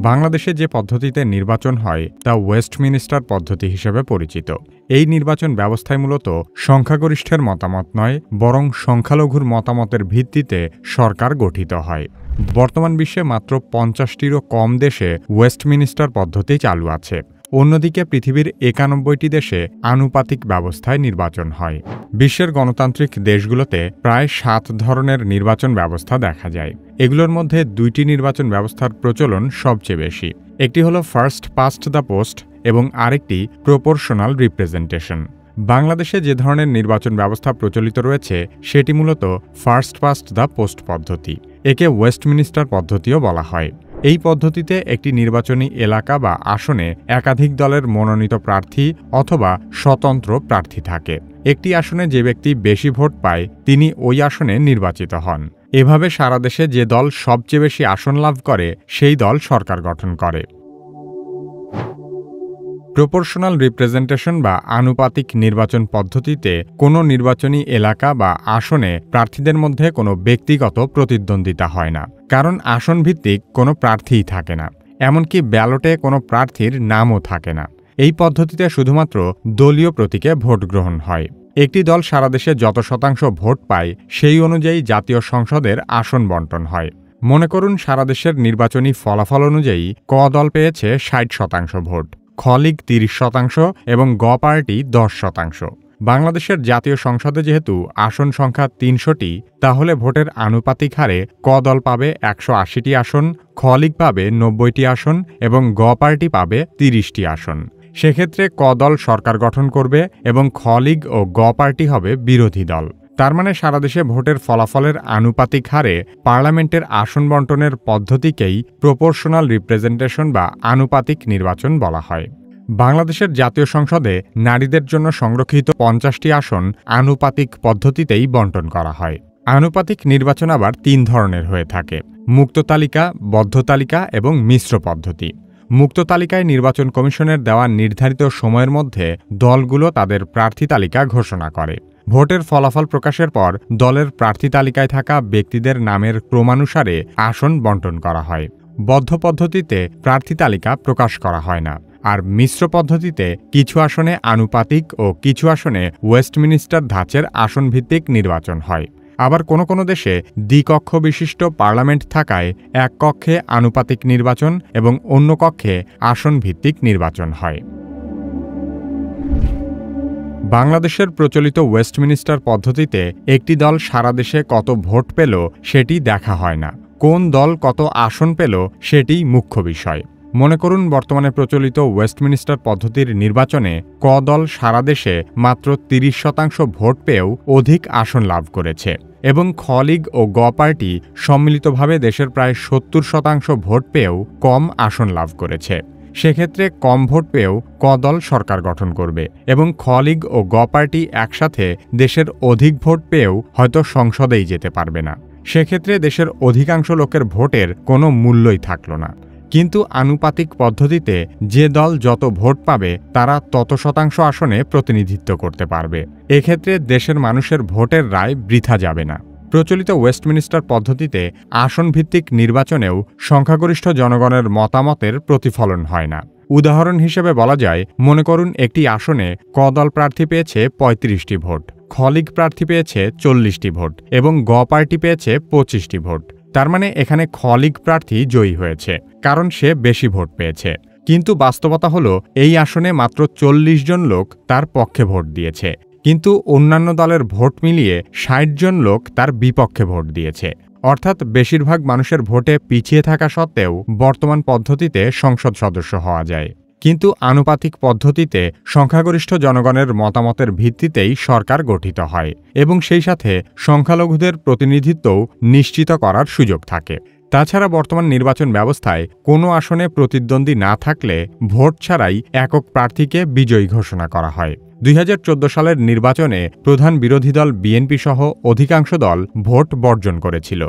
বাংলাদেশে যে পদ্ধতিতে নির্বাচন হয় তা ওয়েস্টমিনিস্টার পদ্ধতি হিসেবে পরিচিত। এই নির্বাচন ব্যবস্থায় মূলত সংখ্যাগরিষ্ঠের মতামত নয়, বরং সংখ্যালঘুর মতামতের ভিত্তিতে সরকার গঠিত হয়। বর্তমান বিশ্বে মাত্র ৫০টিরও কম দেশে ওয়েস্টমিনিস্টার পদ্ধতি চালু আছে। অন্যদিকে পৃথিবীর ৯১টি দেশে আনুপাতিক ব্যবস্থায় নির্বাচন হয়। বিশ্বের গণতান্ত্রিক দেশগুলোতে প্রায় ৭ ধরনের নির্বাচন ব্যবস্থা দেখা যায়। এগুলোর মধ্যে ২টি নির্বাচন ব্যবস্থার প্রচলন সবচেয়ে বেশি। একটি হলো ফার্স্ট পাস্ট দ্য পোস্ট এবং আরেকটি প্রপোর্শনাল রিপ্রেজেন্টেশন। বাংলাদেশে যে ধরনের নির্বাচন ব্যবস্থা প্রচলিত রয়েছে সেটি মূলত ফার্স্ট পাস্ট দ্য পোস্ট পদ্ধতি। একে ওয়েস্টমিনিস্টার পদ্ধতিও বলা হয়। এই পদ্ধতিতে একটি নির্বাচনী এলাকা বা আসনে একাধিক দলের মনোনীত প্রার্থী অথবা স্বতন্ত্র প্রার্থী থাকে। একটি আসনে যে ব্যক্তি বেশি ভোট পায় তিনি ওই আসনে নির্বাচিত হন। এভাবে সারা দেশে যে দল সবচেয়ে বেশি আসন লাভ করে সেই দল সরকার গঠন করে। প্রপোর্শনাল রিপ্রেজেন্টেশন বা আনুপাতিক নির্বাচন পদ্ধতিতে কোনো নির্বাচনী এলাকা বা আসনে প্রার্থীদের মধ্যে কোনো ব্যক্তিগত প্রতিদ্বন্দ্বিতা হয় না, কারণ আসন ভিত্তিক কোনো প্রার্থীই থাকে না, এমনকি ব্যালটে কোনো প্রার্থীর নামও থাকে না। এই পদ্ধতিতে শুধুমাত্র দলীয় প্রতীকে ভোট গ্রহণ হয়। একটি দল সারা দেশে যত শতাংশ ভোট পায় সেই অনুযায়ী জাতীয় সংসদের আসন বণ্টন হয়। মনে করুন সারা দেশের নির্বাচনী ফলাফল অনুযায়ী ক দল পেয়েছে ৬০% ভোট, খ লীগ ৩০% এবং গ পার্টি ১০%। বাংলাদেশের জাতীয় সংসদে যেহেতু আসন সংখ্যা ৩০০টি, তাহলে ভোটের আনুপাতিক হারে ক দল পাবে ১৮০টি আসন, খ লীগ পাবে ৯০টি আসন এবং গ পার্টি পাবে ৩০টি আসন। সেক্ষেত্রে ক দল সরকার গঠন করবে এবং খ লীগ ও গ পার্টি হবে বিরোধী দল। তার মানে সারা দেশে ভোটের ফলাফলের আনুপাতিক হারে পার্লামেন্টের আসন বণ্টনের পদ্ধতিকেই প্রপোর্শনাল রিপ্রেজেন্টেশন বা আনুপাতিক নির্বাচন বলা হয়। বাংলাদেশের জাতীয় সংসদে নারীদের জন্য সংরক্ষিত ৫০টি আসন আনুপাতিক পদ্ধতিতেই বণ্টন করা হয়। আনুপাতিক নির্বাচন আবার ৩ ধরনের হয়ে থাকে: মুক্ত তালিকা, বদ্ধ তালিকা এবং মিশ্র পদ্ধতি। মুক্ত তালিকায় নির্বাচন কমিশনের দেওয়া নির্ধারিত সময়ের মধ্যে দলগুলো তাদের প্রার্থী তালিকা ঘোষণা করে। ভোটের ফলাফল প্রকাশের পর দলের প্রার্থী তালিকায় থাকা ব্যক্তিদের নামের ক্রমানুসারে আসন বণ্টন করা হয়। বদ্ধ পদ্ধতিতে প্রার্থী তালিকা প্রকাশ করা হয় না। আর মিশ্র পদ্ধতিতে কিছু আসনে আনুপাতিক ও কিছু আসনে ওয়েস্টমিনিস্টার ধাঁচের আসনভিত্তিক নির্বাচন হয়। আবার কোনো কোনো দেশে দ্বিকক্ষ বিশিষ্ট পার্লামেন্ট থাকায় এক কক্ষে আনুপাতিক নির্বাচন এবং অন্য কক্ষে আসনভিত্তিক নির্বাচন হয়। বাংলাদেশের প্রচলিত ওয়েস্টমিনিস্টার পদ্ধতিতে একটি দল সারা দেশে কত ভোট পেল সেটি দেখা হয় না, কোন দল কত আসন পেল সেটিই মুখ্য বিষয়। মনে করুন বর্তমানে প্রচলিত ওয়েস্টমিনিস্টার পদ্ধতির নির্বাচনে ক দল সারা দেশে মাত্র ৩০% ভোট পেয়েও অধিক আসন লাভ করেছে এবং খ লীগ ও গ পার্টি সম্মিলিতভাবে দেশের প্রায় ৭০% ভোট পেয়েও কম আসন লাভ করেছে। সেক্ষেত্রে কম ভোট পেয়েও ক দল সরকার গঠন করবে এবং খ লীগ ও গ পার্টি একসাথে দেশের অধিক ভোট পেয়েও হয়তো সংসদেই যেতে পারবে না। সেক্ষেত্রে দেশের অধিকাংশ লোকের ভোটের কোনো মূল্যই থাকল না। কিন্তু আনুপাতিক পদ্ধতিতে যে দল যত ভোট পাবে তারা তত শতাংশ আসনে প্রতিনিধিত্ব করতে পারবে। এক্ষেত্রে দেশের মানুষের ভোটের রায় বৃথা যাবে না। প্রচলিত ওয়েস্টমিনিস্টার পদ্ধতিতে আসনভিত্তিক নির্বাচনেও সংখ্যাগরিষ্ঠ জনগণের মতামতের প্রতিফলন হয় না। উদাহরণ হিসেবে বলা যায়, মনে করুন একটি আসনে ক দল প্রার্থী পেয়েছে ৩৫টি ভোট, খ লীগ প্রার্থী পেয়েছে ৪০টি ভোট এবং গ পার্টি পেয়েছে ২৫টি ভোট। তার মানে এখানে খ লীগ প্রার্থী জয়ী হয়েছে, কারণ সে বেশি ভোট পেয়েছে। কিন্তু বাস্তবতা হলো এই আসনে মাত্র ৪০ জন লোক তার পক্ষে ভোট দিয়েছে, কিন্তু অন্যান্য দলের ভোট মিলিয়ে ৬০ জন লোক তার বিপক্ষে ভোট দিয়েছে। অর্থাৎ বেশিরভাগ মানুষের ভোটে পিছিয়ে থাকা সত্ত্বেও বর্তমান পদ্ধতিতে সংসদ সদস্য হওয়া যায়। কিন্তু আনুপাতিক পদ্ধতিতে সংখ্যাগরিষ্ঠ জনগণের মতামতের ভিত্তিতেই সরকার গঠিত হয় এবং সেই সাথে সংখ্যালঘুদের প্রতিনিধিত্বও নিশ্চিত করার সুযোগ থাকে। তাছাড়া বর্তমান নির্বাচন ব্যবস্থায় কোনো আসনে প্রতিদ্বন্দ্বী না থাকলে ভোট ছাড়াই একক প্রার্থীকে বিজয়ী ঘোষণা করা হয়। ২০১৪ সালের নির্বাচনে প্রধান বিরোধী দল বিএনপি সহ অধিকাংশ দল ভোট বর্জন করেছিল।